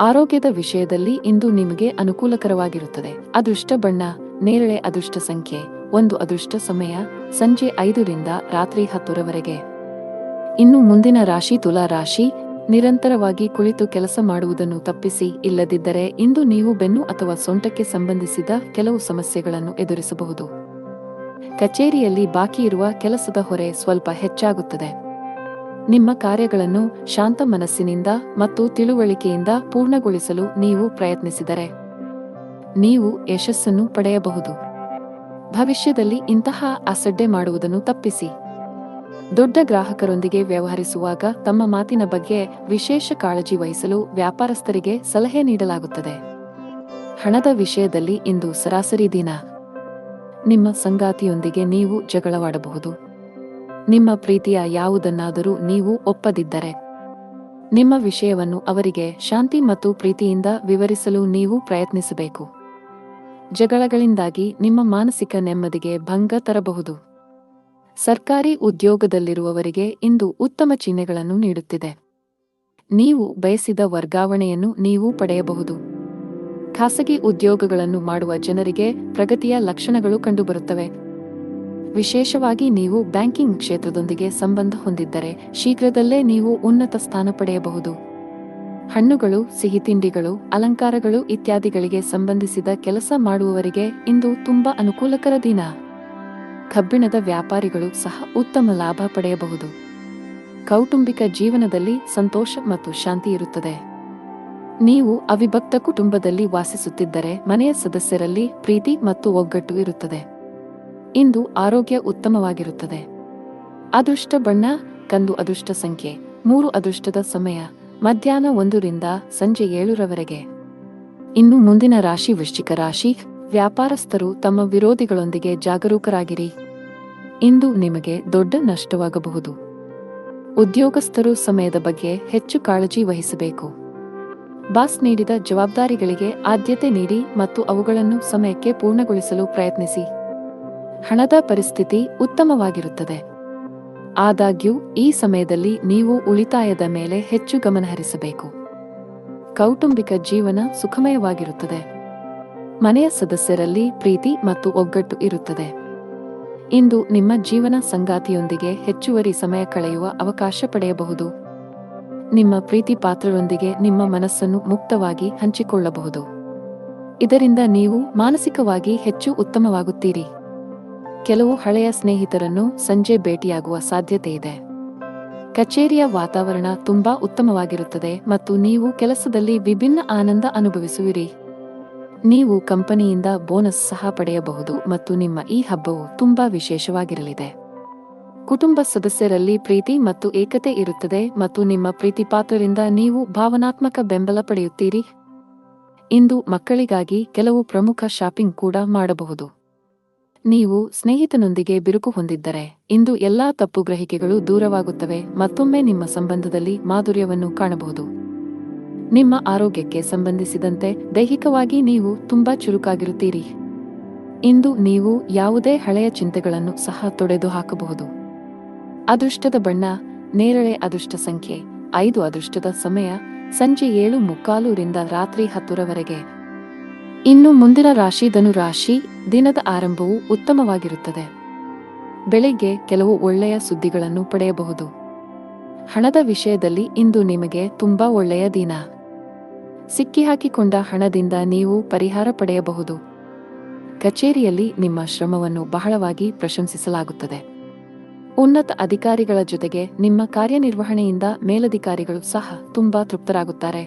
ಆರೋಗ್ಯದ ವಿಷಯದಲ್ಲಿ ಇಂದು ನಿಮಗೆ ಅನುಕೂಲಕರವಾಗಿರುತ್ತದೆ. ಅದೃಷ್ಟ ಬಣ್ಣ ನೇರಳೆ, ಅದೃಷ್ಟ ಸಂಖ್ಯೆ 1, ಅದೃಷ್ಟ ಸಮಯ ಸಂಜೆ 5 ರಿಂದ ರಾತ್ರಿ 10 ರವರೆಗೆ. ಇನ್ನು ಮುಂದಿನ ರಾಶಿ ತುಲಾ ರಾಶಿ. ನಿರಂತರವಾಗಿ ಕುಳಿತು ಕೆಲಸ ಮಾಡುವುದನ್ನು ತಪ್ಪಿಸಿ, ಇಲ್ಲದಿದ್ದರೆ ಇಂದು ನೀವು ಬೆನ್ನು ಅಥವಾ ಸೊಂಟಕ್ಕೆ ಸಂಬಂಧಿಸಿದ ಕೆಲವು ಸಮಸ್ಯೆಗಳನ್ನು ಎದುರಿಸಬಹುದು. ಕಚೇರಿಯಲ್ಲಿ ಬಾಕಿ ಇರುವ ಕೆಲಸದ ಹೊರೆ ಸ್ವಲ್ಪ ಹೆಚ್ಚಾಗುತ್ತದೆ. ನಿಮ್ಮ ಕಾರ್ಯಗಳನ್ನು ಶಾಂತ ಮನಸ್ಸಿನಿಂದ ಮತ್ತು ತಿಳುವಳಿಕೆಯಿಂದ ಪೂರ್ಣಗೊಳಿಸಲು ನೀವು ಪ್ರಯತ್ನಿಸಿದರೆ ನೀವು ಯಶಸ್ಸನ್ನು ಪಡೆಯಬಹುದು. ಭವಿಷ್ಯದಲ್ಲಿ ಇಂತಹ ಅಸಡ್ಡೆ ಮಾಡುವುದನ್ನು ತಪ್ಪಿಸಿ. ದೊಡ್ಡ ಗ್ರಾಹಕರೊಂದಿಗೆ ವ್ಯವಹರಿಸುವಾಗ ತಮ್ಮ ಮಾತಿನ ಬಗ್ಗೆ ವಿಶೇಷ ಕಾಳಜಿ ವಹಿಸಲು ವ್ಯಾಪಾರಸ್ಥರಿಗೆ ಸಲಹೆ ನೀಡಲಾಗುತ್ತದೆ. ಹಣದ ವಿಷಯದಲ್ಲಿ ಇಂದು ಸರಾಸರಿ ದಿನ. ನಿಮ್ಮ ಸಂಗಾತಿಯೊಂದಿಗೆ ನೀವು ಜಗಳವಾಡಬಹುದು. ನಿಮ್ಮ ಪ್ರೀತಿಯ ಯಾವುದನ್ನಾದರೂ ನೀವು ಒಪ್ಪದಿದ್ದರೆ ನಿಮ್ಮ ವಿಷಯವನ್ನು ಅವರಿಗೆ ಶಾಂತಿ ಮತ್ತು ಪ್ರೀತಿಯಿಂದ ವಿವರಿಸಲು ನೀವು ಪ್ರಯತ್ನಿಸಬೇಕು. ಜಗಳಗಳಿಂದಾಗಿ ನಿಮ್ಮ ಮಾನಸಿಕ ನೆಮ್ಮದಿಗೆ ಭಂಗ ತರಬಹುದು. ಸರ್ಕಾರಿ ಉದ್ಯೋಗದಲ್ಲಿರುವವರಿಗೆ ಇಂದು ಉತ್ತಮ ಚಿಹ್ನೆಗಳನ್ನು ನೀಡುತ್ತಿದೆ. ನೀವು ಬಯಸಿದ ವರ್ಗಾವಣೆಯನ್ನು ನೀವು ಪಡೆಯಬಹುದು. ಖಾಸಗಿ ಉದ್ಯೋಗಗಳನ್ನು ಮಾಡುವ ಜನರಿಗೆ ಪ್ರಗತಿಯ ಲಕ್ಷಣಗಳು ಕಂಡುಬರುತ್ತವೆ. ವಿಶೇಷವಾಗಿ ನೀವು ಬ್ಯಾಂಕಿಂಗ್ ಕ್ಷೇತ್ರದೊಂದಿಗೆ ಸಂಬಂಧ ಹೊಂದಿದ್ದರೆ ಶೀಘ್ರದಲ್ಲೇ ನೀವು ಉನ್ನತ ಸ್ಥಾನ ಪಡೆಯಬಹುದು. ಹಣ್ಣುಗಳು, ಸಿಹಿತಿಂಡಿಗಳು, ಅಲಂಕಾರಗಳು ಇತ್ಯಾದಿಗಳಿಗೆ ಸಂಬಂಧಿಸಿದ ಕೆಲಸ ಮಾಡುವವರಿಗೆ ಇಂದು ತುಂಬಾ ಅನುಕೂಲಕರ ದಿನ. ಕಬ್ಬಿಣದ ವ್ಯಾಪಾರಿಗಳು ಸಹ ಉತ್ತಮ ಲಾಭ ಪಡೆಯಬಹುದು. ಕೌಟುಂಬಿಕ ಜೀವನದಲ್ಲಿ ಸಂತೋಷ ಮತ್ತು ಶಾಂತಿ ಇರುತ್ತದೆ. ನೀವು ಅವಿಭಕ್ತ ಕುಟುಂಬದಲ್ಲಿ ವಾಸಿಸುತ್ತಿದ್ದರೆ ಮನೆಯ ಸದಸ್ಯರಲ್ಲಿ ಪ್ರೀತಿ ಮತ್ತು ಒಗ್ಗಟ್ಟು ಇರುತ್ತದೆ. ಇಂದು ಆರೋಗ್ಯ ಉತ್ತಮವಾಗಿರುತ್ತದೆ. ಅದೃಷ್ಟ ಬಣ್ಣ ಕಂದು, ಅದೃಷ್ಟ ಸಂಖ್ಯೆ 3, ಅದೃಷ್ಟದ ಸಮಯ ಮಧ್ಯಾಹ್ನ 1 ರಿಂದ ಸಂಜೆ 7 ರವರೆಗೆ. ಇನ್ನು ಮುಂದಿನ ರಾಶಿ ವೃಶ್ಚಿಕ ರಾಶಿ. ವ್ಯಾಪಾರಸ್ಥರು ತಮ್ಮ ವಿರೋಧಿಗಳೊಂದಿಗೆ ಜಾಗರೂಕರಾಗಿರಿ. ಇಂದು ನಿಮಗೆ ದೊಡ್ಡ ನಷ್ಟವಾಗಬಹುದು. ಉದ್ಯೋಗಸ್ಥರು ಸಮಯದ ಬಗ್ಗೆ ಹೆಚ್ಚು ಕಾಳಜಿ ವಹಿಸಬೇಕು. ಬಾಸ್ ನೀಡಿದ ಜವಾಬ್ದಾರಿಗಳಿಗೆ ಆದ್ಯತೆ ನೀಡಿ ಮತ್ತು ಅವುಗಳನ್ನು ಸಮಯಕ್ಕೆ ಪೂರ್ಣಗೊಳಿಸಲು ಪ್ರಯತ್ನಿಸಿ. ಹಣದ ಪರಿಸ್ಥಿತಿ ಉತ್ತಮವಾಗಿರುತ್ತದೆ. ಆದಾಗ್ಯೂ ಈ ಸಮಯದಲ್ಲಿ ನೀವು ಉಳಿತಾಯದ ಮೇಲೆ ಹೆಚ್ಚು ಗಮನಹರಿಸಬೇಕು. ಕೌಟುಂಬಿಕ ಜೀವನ ಸುಖಮಯವಾಗಿರುತ್ತದೆ. ಮನೆಯ ಸದಸ್ಯರಲ್ಲಿ ಪ್ರೀತಿ ಮತ್ತು ಒಗ್ಗಟ್ಟು ಇರುತ್ತದೆ. ಇಂದು ನಿಮ್ಮ ಜೀವನ ಸಂಗಾತಿಯೊಂದಿಗೆ ಹೆಚ್ಚುವರಿ ಸಮಯ ಕಳೆಯುವ ಅವಕಾಶ ಪಡೆಯಬಹುದು. ನಿಮ್ಮ ಪ್ರೀತಿ ಪಾತ್ರರೊಂದಿಗೆ ನಿಮ್ಮ ಮನಸ್ಸನ್ನು ಮುಕ್ತವಾಗಿ ಹಂಚಿಕೊಳ್ಳಬಹುದು. ಇದರಿಂದ ನೀವು ಮಾನಸಿಕವಾಗಿ ಹೆಚ್ಚು ಉತ್ತಮವಾಗುತ್ತೀರಿ. ಕೆಲವು ಹಳೆಯ ಸ್ನೇಹಿತರನ್ನು ಸಂಜೆ ಭೇಟಿಯಾಗುವ ಸಾಧ್ಯತೆಯಿದೆ. ಕಚೇರಿಯ ವಾತಾವರಣ ತುಂಬಾ ಉತ್ತಮವಾಗಿರುತ್ತದೆ ಮತ್ತು ನೀವು ಕೆಲಸದಲ್ಲಿ ವಿಭಿನ್ನ ಆನಂದ ಅನುಭವಿಸುವಿರಿ. ನೀವು ಕಂಪನಿಯಿಂದ ಬೋನಸ್ ಸಹ ಪಡೆಯಬಹುದು ಮತ್ತು ನಿಮ್ಮ ಈ ಹಬ್ಬವು ತುಂಬಾ ವಿಶೇಷವಾಗಿರಲಿದೆ. ಕುಟುಂಬ ಸದಸ್ಯರಲ್ಲಿ ಪ್ರೀತಿ ಮತ್ತು ಏಕತೆ ಇರುತ್ತದೆ ಮತ್ತು ನಿಮ್ಮ ಪ್ರೀತಿಪಾತ್ರರಿಂದ ನೀವು ಭಾವನಾತ್ಮಕ ಬೆಂಬಲ ಪಡೆಯುತ್ತೀರಿ. ಇಂದು ಮಕ್ಕಳಿಗಾಗಿ ಕೆಲವು ಪ್ರಮುಖ ಶಾಪಿಂಗ್ ಕೂಡ ಮಾಡಬಹುದು. ನೀವು ಸ್ನೇಹಿತನೊಂದಿಗೆ ಬಿರುಕು ಹೊಂದಿದ್ದರೆ ಇಂದು ಎಲ್ಲಾ ತಪ್ಪು ಗ್ರಹಿಕೆಗಳು ದೂರವಾಗುತ್ತವೆ. ಮತ್ತೊಮ್ಮೆ ನಿಮ್ಮ ಸಂಬಂಧದಲ್ಲಿ ಮಾಧುರ್ಯವನ್ನು ಕಾಣಬಹುದು. ನಿಮ್ಮ ಆರೋಗ್ಯಕ್ಕೆ ಸಂಬಂಧಿಸಿದಂತೆ ದೈಹಿಕವಾಗಿ ನೀವು ತುಂಬಾ ಚುರುಕಾಗಿರುತ್ತೀರಿ. ಇಂದು ನೀವು ಯಾವುದೇ ಹಳೆಯ ಚಿಂತೆಗಳನ್ನು ಸಹ ತೊಡೆದು ಹಾಕಬಹುದು. ಅದೃಷ್ಟದ ಬಣ್ಣ ನೇರಳೆ. ಅದೃಷ್ಟ ಸಂಖ್ಯೆ 5. ಅದೃಷ್ಟದ ಸಮಯ ಸಂಜೆ 7:45 ರಿಂದ ರಾತ್ರಿ 10 ಇನ್ನು ಮುಂದಿನ ರಾಶಿ ಧನು ರಾಶಿ. ದಿನದ ಆರಂಭವು ಉತ್ತಮವಾಗಿರುತ್ತದೆ. ಬೆಳಿಗ್ಗೆ ಕೆಲವು ಒಳ್ಳೆಯ ಸುದ್ದಿಗಳನ್ನು ಪಡೆಯಬಹುದು. ಹಣದ ವಿಷಯದಲ್ಲಿ ಇಂದು ನಿಮಗೆ ತುಂಬಾ ಒಳ್ಳೆಯ ದಿನ. ಸಿಕ್ಕಿಹಾಕಿಕೊಂಡ ಹಣದಿಂದ ನೀವು ಪರಿಹಾರ ಪಡೆಯಬಹುದು. ಕಚೇರಿಯಲ್ಲಿ ನಿಮ್ಮ ಶ್ರಮವನ್ನು ಬಹಳವಾಗಿ ಪ್ರಶಂಸಿಸಲಾಗುತ್ತದೆ. ಉನ್ನತ ಅಧಿಕಾರಿಗಳ ಜೊತೆಗೆ ನಿಮ್ಮ ಕಾರ್ಯನಿರ್ವಹಣೆಯಿಂದ ಮೇಲಧಿಕಾರಿಗಳು ಸಹ ತುಂಬಾ ತೃಪ್ತರಾಗುತ್ತಾರೆ.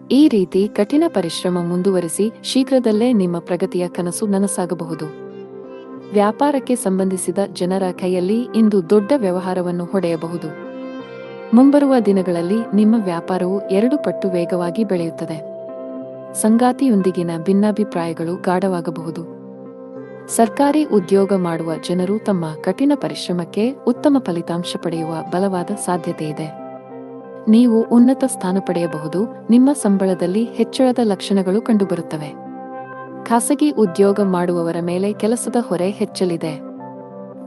ಈ ರೀತಿ ಕಠಿಣ ಪರಿಶ್ರಮ ಮುಂದುವರಿಸಿ ಶೀಘ್ರದಲ್ಲೇ ನಿಮ್ಮ ಪ್ರಗತಿಯ ಕನಸು ನನಸಾಗಬಹುದು. ವ್ಯಾಪಾರಕ್ಕೆ ಸಂಬಂಧಿಸಿದ ಜನರ ಕೈಯಲ್ಲಿ ಇಂದು ದೊಡ್ಡ ವ್ಯವಹಾರವನ್ನು ಹೊಡೆಯಬಹುದು. ಮುಂಬರುವ ದಿನಗಳಲ್ಲಿ ನಿಮ್ಮ ವ್ಯಾಪಾರವು 2 ಪಟ್ಟು ವೇಗವಾಗಿ ಬೆಳೆಯುತ್ತದೆ. ಸಂಗಾತಿಯೊಂದಿಗಿನ ಭಿನ್ನಾಭಿಪ್ರಾಯಗಳು ಗಾಢವಾಗಬಹುದು. ಸರ್ಕಾರಿ ಉದ್ಯೋಗ ಮಾಡುವ ಜನರು ತಮ್ಮ ಕಠಿಣ ಪರಿಶ್ರಮಕ್ಕೆ ಉತ್ತಮ ಫಲಿತಾಂಶ ಪಡೆಯುವ ಬಲವಾದ ಸಾಧ್ಯತೆಯಿದೆ. ನೀವು ಉನ್ನತ ಸ್ಥಾನ ಪಡೆಯಬಹುದು. ನಿಮ್ಮ ಸಂಬಳದಲ್ಲಿ ಹೆಚ್ಚಳದ ಲಕ್ಷಣಗಳು ಕಂಡುಬರುತ್ತವೆ. ಖಾಸಗಿ ಉದ್ಯೋಗ ಮಾಡುವವರ ಮೇಲೆ ಕೆಲಸದ ಹೊರೆ ಹೆಚ್ಚಲಿದೆ.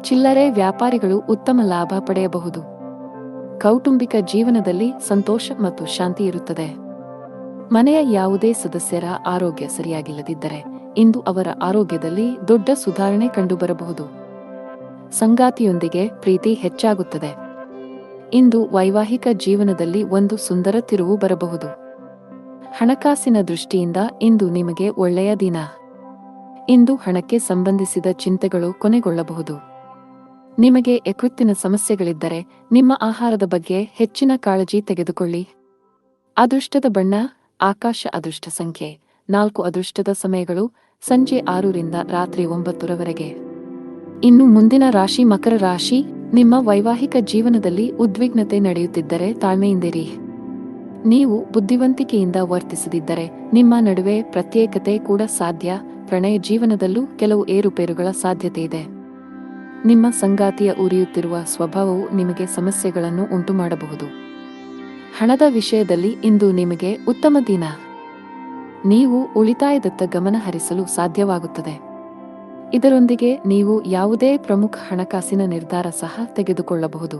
ಚಿಲ್ಲರೆ ವ್ಯಾಪಾರಿಗಳು ಉತ್ತಮ ಲಾಭ ಪಡೆಯಬಹುದು. ಕೌಟುಂಬಿಕ ಜೀವನದಲ್ಲಿ ಸಂತೋಷ ಮತ್ತು ಶಾಂತಿ ಇರುತ್ತದೆ. ಮನೆಯ ಯಾವುದೇ ಸದಸ್ಯರ ಆರೋಗ್ಯ ಸರಿಯಾಗಿಲ್ಲದಿದ್ದರೆ ಇಂದು ಅವರ ಆರೋಗ್ಯದಲ್ಲಿ ದೊಡ್ಡ ಸುಧಾರಣೆ ಕಂಡುಬರಬಹುದು. ಸಂಗಾತಿಯೊಂದಿಗೆ ಪ್ರೀತಿ ಹೆಚ್ಚಾಗುತ್ತದೆ. ಇಂದು ವೈವಾಹಿಕ ಜೀವನದಲ್ಲಿ ಒಂದು ಸುಂದರ ತಿರುವು ಬರಬಹುದು. ಹಣಕಾಸಿನ ದೃಷ್ಟಿಯಿಂದ ಇಂದು ನಿಮಗೆ ಒಳ್ಳೆಯ ದಿನ. ಇಂದು ಹಣಕ್ಕೆ ಸಂಬಂಧಿಸಿದ ಚಿಂತೆಗಳು ಕೊನೆಗೊಳ್ಳಬಹುದು. ನಿಮಗೆ ಯಕೃತ್ತಿನ ಸಮಸ್ಯೆಗಳಿದ್ದರೆ ನಿಮ್ಮ ಆಹಾರದ ಬಗ್ಗೆ ಹೆಚ್ಚಿನ ಕಾಳಜಿ ತೆಗೆದುಕೊಳ್ಳಿ. ಅದೃಷ್ಟದ ಬಣ್ಣ ಆಕಾಶ. ಅದೃಷ್ಟ ಸಂಖ್ಯೆ 4. ಅದೃಷ್ಟದ ಸಮಯಗಳು ಸಂಜೆ 6 ರಿಂದ ರಾತ್ರಿ 9 ಇನ್ನು ಮುಂದಿನ ರಾಶಿ ಮಕರ ರಾಶಿ. ನಿಮ್ಮ ವೈವಾಹಿಕ ಜೀವನದಲ್ಲಿ ಉದ್ವಿಗ್ನತೆ ನಡೆಯುತ್ತಿದ್ದರೆ ತಾಳ್ಮೆಯಿಂದಿರಿ. ನೀವು ಬುದ್ಧಿವಂತಿಕೆಯಿಂದ ವರ್ತಿಸದಿದ್ದರೆ ನಿಮ್ಮ ನಡುವೆ ಪ್ರತ್ಯೇಕತೆ ಕೂಡ ಸಾಧ್ಯ. ಪ್ರಣಯ ಜೀವನದಲ್ಲೂ ಕೆಲವು ಏರುಪೇರುಗಳ ಸಾಧ್ಯತೆಯಿದೆ. ನಿಮ್ಮ ಸಂಗಾತಿಯ ಉರಿಯುತ್ತಿರುವ ಸ್ವಭಾವವು ನಿಮಗೆ ಸಮಸ್ಯೆಗಳನ್ನು ಉಂಟುಮಾಡಬಹುದು. ಹಣದ ವಿಷಯದಲ್ಲಿ ಇಂದು ನಿಮಗೆ ಉತ್ತಮ ದಿನ. ನೀವು ಉಳಿತಾಯದತ್ತ ಗಮನ ಹರಿಸಲು ಸಾಧ್ಯವಾಗುತ್ತದೆ. ಇದರೊಂದಿಗೆ ನೀವು ಯಾವುದೇ ಪ್ರಮುಖ ಹಣಕಾಸಿನ ನಿರ್ಧಾರ ಸಹ ತೆಗೆದುಕೊಳ್ಳಬಹುದು.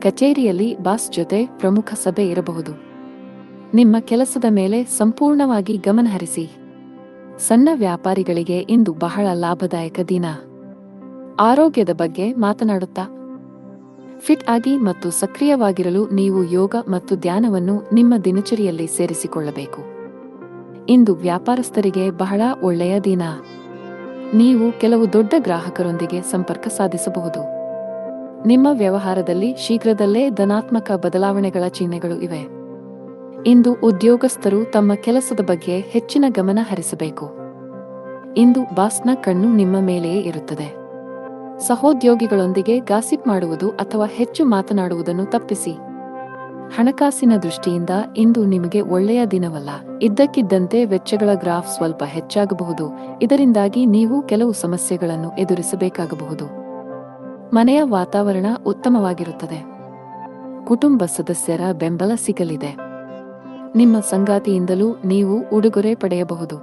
ಕಚೇರಿಯಲ್ಲಿ ಬಾಸ್ ಜೊತೆ ಪ್ರಮುಖ ಸಭೆ ಇರಬಹುದು. ನಿಮ್ಮ ಕೆಲಸದ ಮೇಲೆ ಸಂಪೂರ್ಣವಾಗಿ ಗಮನಹರಿಸಿ. ಸಣ್ಣ ವ್ಯಾಪಾರಿಗಳಿಗೆ ಇಂದು ಬಹಳ ಲಾಭದಾಯಕ ದಿನ. ಆರೋಗ್ಯದ ಬಗ್ಗೆ ಮಾತನಾಡುತ್ತಾ ಫಿಟ್ ಆಗಿ ಮತ್ತು ಸಕ್ರಿಯವಾಗಿರಲು ನೀವು ಯೋಗ ಮತ್ತು ಧ್ಯಾನವನ್ನು ನಿಮ್ಮ ದಿನಚರಿಯಲ್ಲಿ ಸೇರಿಸಿಕೊಳ್ಳಬೇಕು. ಇಂದು ವ್ಯಾಪಾರಸ್ಥರಿಗೆ ಬಹಳ ಒಳ್ಳೆಯ ದಿನ. ನೀವು ಕೆಲವು ದೊಡ್ಡ ಗ್ರಾಹಕರೊಂದಿಗೆ ಸಂಪರ್ಕ ಸಾಧಿಸಬಹುದು. ನಿಮ್ಮ ವ್ಯವಹಾರದಲ್ಲಿ ಶೀಘ್ರದಲ್ಲೇ ಧನಾತ್ಮಕ ಬದಲಾವಣೆಗಳ ಚಿಹ್ನೆಗಳು ಇವೆ. ಇಂದು ಉದ್ಯೋಗಸ್ಥರು ತಮ್ಮ ಕೆಲಸದ ಬಗ್ಗೆ ಹೆಚ್ಚಿನ ಗಮನ ಹರಿಸಬೇಕು. ಇಂದು ಬಾಸ್ನ ಕಣ್ಣು ನಿಮ್ಮ ಮೇಲೆಯೇ ಇರುತ್ತದೆ. ಸಹೋದ್ಯೋಗಿಗಳೊಂದಿಗೆ ಗಾಸಿಪ್ ಮಾಡುವುದು ಅಥವಾ ಹೆಚ್ಚು ಮಾತನಾಡುವುದನ್ನು ತಪ್ಪಿಸಿ. ಹಣಕಾಸಿನ ದೃಷ್ಟಿಯಿಂದ ಇಂದು ನಿಮಗೆ ಒಳ್ಳೆಯ ದಿನವಲ್ಲ. ಇದ್ದಕ್ಕಿದ್ದಂತೆ ವೆಚ್ಚಗಳ ಗ್ರಾಫ್ ಸ್ವಲ್ಪ ಹೆಚ್ಚಾಗಬಹುದು. ಇದರಿಂದಾಗಿ ನೀವು ಕೆಲವು ಸಮಸ್ಯೆಗಳನ್ನು ಎದುರಿಸಬೇಕಾಗಬಹುದು. ಮನೆಯ ವಾತಾವರಣ ಉತ್ತಮವಾಗಿರುತ್ತದೆ. ಕುಟುಂಬ ಸದಸ್ಯರ ಬೆಂಬಲ ಸಿಗಲಿದೆ. ನಿಮ್ಮ ಸಂಗಾತಿಯಿಂದಲೂ ನೀವು ಉಡುಗೊರೆ ಪಡೆಯಬಹುದು.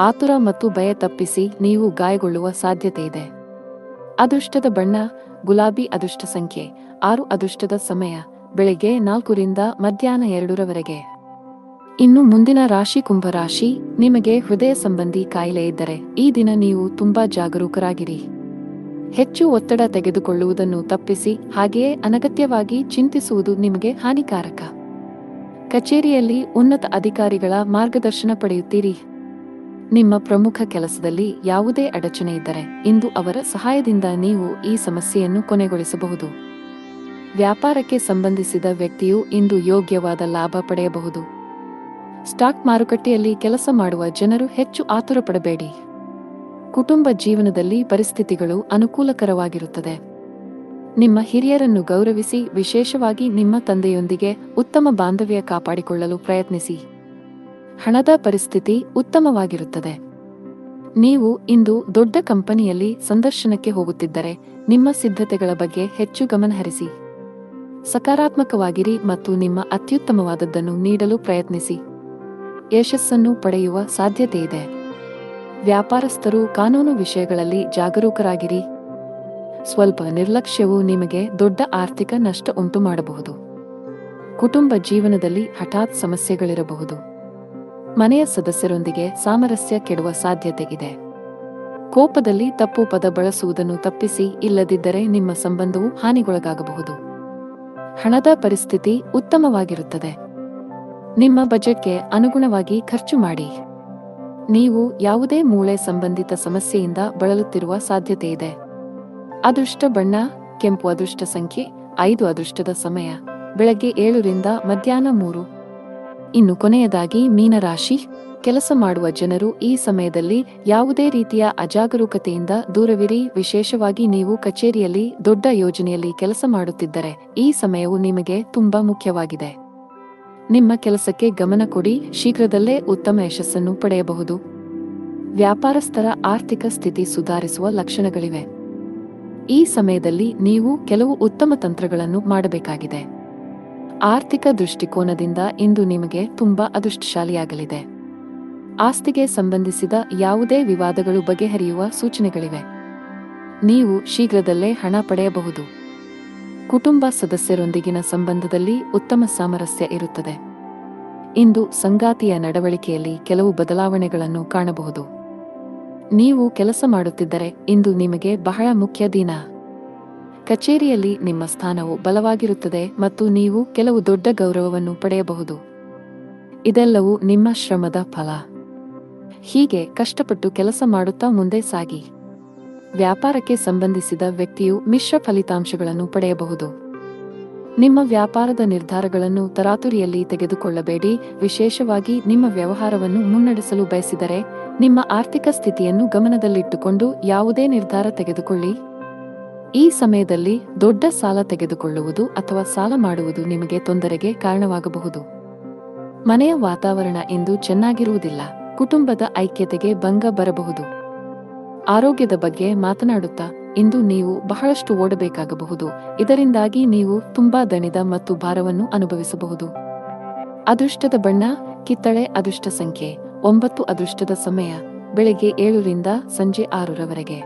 ಆತುರ ಮತ್ತು ಭಯ ತಪ್ಪಿಸಿ, ನೀವು ಗಾಯಗೊಳ್ಳುವ ಸಾಧ್ಯತೆಯಿದೆ. ಅದೃಷ್ಟದ ಬಣ್ಣ ಗುಲಾಬಿ. ಅದೃಷ್ಟ ಸಂಖ್ಯೆ 6. ಅದೃಷ್ಟದ ಸಮಯ ಬೆಳಗ್ಗೆ 4 ರಿಂದ ಮಧ್ಯಾಹ್ನ 2 ಇನ್ನು ಮುಂದಿನ ರಾಶಿ ಕುಂಭರಾಶಿ. ನಿಮಗೆ ಹೃದಯ ಸಂಬಂಧಿ ಕಾಯಿಲೆ ಇದ್ದರೆ ಈ ದಿನ ನೀವು ತುಂಬಾ ಜಾಗರೂಕರಾಗಿರಿ. ಹೆಚ್ಚು ಒತ್ತಡ ತೆಗೆದುಕೊಳ್ಳುವುದನ್ನು ತಪ್ಪಿಸಿ, ಹಾಗೆಯೇ ಅನಗತ್ಯವಾಗಿ ಚಿಂತಿಸುವುದು ನಿಮಗೆ ಹಾನಿಕಾರಕ. ಕಚೇರಿಯಲ್ಲಿ ಉನ್ನತ ಅಧಿಕಾರಿಗಳ ಮಾರ್ಗದರ್ಶನ ಪಡೆಯುತ್ತೀರಿ. ನಿಮ್ಮ ಪ್ರಮುಖ ಕೆಲಸದಲ್ಲಿ ಯಾವುದೇ ಅಡಚಣೆ ಇದ್ದರೆ ಇಂದು ಅವರ ಸಹಾಯದಿಂದ ನೀವು ಈ ಸಮಸ್ಯೆಯನ್ನು ಕೊನೆಗೊಳಿಸಬಹುದು. ವ್ಯಾಪಾರಕ್ಕೆ ಸಂಬಂಧಿಸಿದ ವ್ಯಕ್ತಿಯು ಇಂದು ಯೋಗ್ಯವಾದ ಲಾಭ ಪಡೆಯಬಹುದು. ಸ್ಟಾಕ್ ಮಾರುಕಟ್ಟೆಯಲ್ಲಿ ಕೆಲಸ ಮಾಡುವ ಜನರು ಹೆಚ್ಚು ಆತುರ ಪಡಬೇಡಿ. ಕುಟುಂಬ ಜೀವನದಲ್ಲಿ ಪರಿಸ್ಥಿತಿಗಳು ಅನುಕೂಲಕರವಾಗಿರುತ್ತದೆ. ನಿಮ್ಮ ಹಿರಿಯರನ್ನು ಗೌರವಿಸಿ, ವಿಶೇಷವಾಗಿ ನಿಮ್ಮ ತಂದೆಯೊಂದಿಗೆ ಉತ್ತಮ ಬಾಂಧವ್ಯ ಕಾಪಾಡಿಕೊಳ್ಳಲು ಪ್ರಯತ್ನಿಸಿ. ಹಣದ ಪರಿಸ್ಥಿತಿ ಉತ್ತಮವಾಗಿರುತ್ತದೆ. ನೀವು ಇಂದು ದೊಡ್ಡ ಕಂಪನಿಯಲ್ಲಿ ಸಂದರ್ಶನಕ್ಕೆ ಹೋಗುತ್ತಿದ್ದರೆ ನಿಮ್ಮ ಸಿದ್ಧತೆಗಳ ಬಗ್ಗೆ ಹೆಚ್ಚು ಗಮನಹರಿಸಿ. ಸಕಾರಾತ್ಮಕವಾಗಿರಿ ಮತ್ತು ನಿಮ್ಮ ಅತ್ಯುತ್ತಮವಾದದ್ದನ್ನು ನೀಡಲು ಪ್ರಯತ್ನಿಸಿ. ಯಶಸ್ಸನ್ನು ಪಡೆಯುವ ಸಾಧ್ಯತೆಯಿದೆ. ವ್ಯಾಪಾರಸ್ಥರು ಕಾನೂನು ವಿಷಯಗಳಲ್ಲಿ ಜಾಗರೂಕರಾಗಿರಿ. ಸ್ವಲ್ಪ ನಿರ್ಲಕ್ಷ್ಯವು ನಿಮಗೆ ದೊಡ್ಡ ಆರ್ಥಿಕ ನಷ್ಟ ಉಂಟು ಮಾಡಬಹುದು. ಕುಟುಂಬ ಜೀವನದಲ್ಲಿ ಹಠಾತ್ ಸಮಸ್ಯೆಗಳಿರಬಹುದು. ಮನೆಯ ಸದಸ್ಯರೊಂದಿಗೆ ಸಾಮರಸ್ಯ ಕೆಡುವ ಸಾಧ್ಯತೆ ಇದೆ. ಕೋಪದಲ್ಲಿ ತಪ್ಪು ಪದ ಬಳಸುವುದನ್ನು ತಪ್ಪಿಸಿ, ಇಲ್ಲದಿದ್ದರೆ ನಿಮ್ಮ ಸಂಬಂಧವು ಹಾನಿಗೊಳಗಾಗಬಹುದು. ಹಣದ ಪರಿಸ್ಥಿತಿ ಉತ್ತಮವಾಗಿರುತ್ತದೆ. ನಿಮ್ಮ ಬಜೆಟ್ಗೆ ಅನುಗುಣವಾಗಿ ಖರ್ಚು ಮಾಡಿ. ನೀವು ಯಾವುದೇ ಮೂಳೆ ಸಂಬಂಧಿತ ಸಮಸ್ಯೆಯಿಂದ ಬಳಲುತ್ತಿರುವ ಸಾಧ್ಯತೆಯಿದೆ. ಅದೃಷ್ಟ ಬಣ್ಣ ಕೆಂಪು. ಅದೃಷ್ಟ ಸಂಖ್ಯೆ 5. ಅದೃಷ್ಟದ ಸಮಯ ಬೆಳಗ್ಗೆ 7 ರಿಂದ ಮಧ್ಯಾಹ್ನ 3. ಇನ್ನು ಕೊನೆಯದಾಗಿ ಮೀನರಾಶಿ. ಕೆಲಸ ಮಾಡುವ ಜನರು ಈ ಸಮಯದಲ್ಲಿ ಯಾವುದೇ ರೀತಿಯ ಅಜಾಗರೂಕತೆಯಿಂದ ದೂರವಿರಿ. ವಿಶೇಷವಾಗಿ ನೀವು ಕಚೇರಿಯಲ್ಲಿ ದೊಡ್ಡ ಯೋಜನೆಯಲ್ಲಿ ಕೆಲಸ ಮಾಡುತ್ತಿದ್ದರೆ ಈ ಸಮಯವು ನಿಮಗೆ ತುಂಬಾ ಮುಖ್ಯವಾಗಿದೆ. ನಿಮ್ಮ ಕೆಲಸಕ್ಕೆ ಗಮನ ಕೊಡಿ. ಶೀಘ್ರದಲ್ಲೇ ಉತ್ತಮ ಯಶಸ್ಸನ್ನು ಪಡೆಯಬಹುದು. ವ್ಯಾಪಾರಸ್ಥರ ಆರ್ಥಿಕ ಸ್ಥಿತಿ ಸುಧಾರಿಸುವ ಲಕ್ಷಣಗಳಿವೆ. ಈ ಸಮಯದಲ್ಲಿ ನೀವು ಕೆಲವು ಉತ್ತಮ ತಂತ್ರಗಳನ್ನು ಮಾಡಬೇಕಾಗಿದೆ. ಆರ್ಥಿಕ ದೃಷ್ಟಿಕೋನದಿಂದ ಇಂದು ನಿಮಗೆ ತುಂಬಾ ಅದೃಷ್ಟಶಾಲಿಯಾಗಲಿದೆ. ಆಸ್ತಿಗೆ ಸಂಬಂಧಿಸಿದ ಯಾವುದೇ ವಿವಾದಗಳು ಬಗೆಹರಿಯುವ ಸೂಚನೆಗಳಿವೆ. ನೀವು ಶೀಘ್ರದಲ್ಲೇ ಹಣ ಪಡೆಯಬಹುದು. ಕುಟುಂಬ ಸದಸ್ಯರೊಂದಿಗಿನ ಸಂಬಂಧದಲ್ಲಿ ಉತ್ತಮ ಸಾಮರಸ್ಯ ಇರುತ್ತದೆ. ಇಂದು ಸಂಗಾತಿಯ ನಡವಳಿಕೆಯಲ್ಲಿ ಕೆಲವು ಬದಲಾವಣೆಗಳನ್ನು ಕಾಣಬಹುದು. ನೀವು ಕೆಲಸ ಮಾಡುತ್ತಿದ್ದರೆ ಇಂದು ನಿಮಗೆ ಬಹಳ ಮುಖ್ಯ ದಿನ. ಕಚೇರಿಯಲ್ಲಿ ನಿಮ್ಮ ಸ್ಥಾನವು ಬಲವಾಗಿರುತ್ತದೆ ಮತ್ತು ನೀವು ಕೆಲವು ದೊಡ್ಡ ಗೌರವವನ್ನು ಪಡೆಯಬಹುದು. ಇದೆಲ್ಲವೂ ನಿಮ್ಮ ಶ್ರಮದ ಫಲ. ಹೀಗೆ ಕಷ್ಟಪಟ್ಟು ಕೆಲಸ ಮಾಡುತ್ತಾ ಮುಂದೆ ಸಾಗಿ. ವ್ಯಾಪಾರಕ್ಕೆ ಸಂಬಂಧಿಸಿದ ವ್ಯಕ್ತಿಯು ಮಿಶ್ರ ಫಲಿತಾಂಶಗಳನ್ನು ಪಡೆಯಬಹುದು. ನಿಮ್ಮ ವ್ಯಾಪಾರದ ನಿರ್ಧಾರಗಳನ್ನು ತರಾತುರಿಯಲ್ಲಿ ತೆಗೆದುಕೊಳ್ಳಬೇಡಿ. ವಿಶೇಷವಾಗಿ ನಿಮ್ಮ ವ್ಯವಹಾರವನ್ನು ಮುನ್ನಡೆಸಲು ಬಯಸಿದರೆ ನಿಮ್ಮ ಆರ್ಥಿಕ ಸ್ಥಿತಿಯನ್ನು ಗಮನದಲ್ಲಿಟ್ಟುಕೊಂಡು ಯಾವುದೇ ನಿರ್ಧಾರ ತೆಗೆದುಕೊಳ್ಳಿ. ಈ ಸಮಯದಲ್ಲಿ ದೊಡ್ಡ ಸಾಲ ತೆಗೆದುಕೊಳ್ಳುವುದು ಅಥವಾ ಸಾಲ ಮಾಡುವುದು ನಿಮಗೆ ತೊಂದರೆಗೆ ಕಾರಣವಾಗಬಹುದು. ಮನೆಯ ವಾತಾವರಣ ಇಂದು ಚೆನ್ನಾಗಿರುವುದಿಲ್ಲ. ಕುಟುಂಬದ ಐಕ್ಯತೆಗೆ ಭಂಗ ಬರಬಹುದು. ಆರೋಗ್ಯದ ಬಗ್ಗೆ ಮಾತನಾಡುತ್ತಾ ಇಂದು ನೀವು ಬಹಳಷ್ಟು ಓಡಬೇಕಾಗಬಹುದು. ಇದರಿಂದಾಗಿ ನೀವು ತುಂಬಾ ದಣಿದ ಮತ್ತು ಭಾರವನ್ನು ಅನುಭವಿಸಬಹುದು. ಅದೃಷ್ಟದ ಬಣ್ಣ ಕಿತ್ತಳೆ. ಅದೃಷ್ಟ ಸಂಖ್ಯೆ 9. ಅದೃಷ್ಟದ ಸಮಯ ಬೆಳಗ್ಗೆ 7 ರಿಂದ ಸಂಜೆ 6 ರವರೆಗೆ.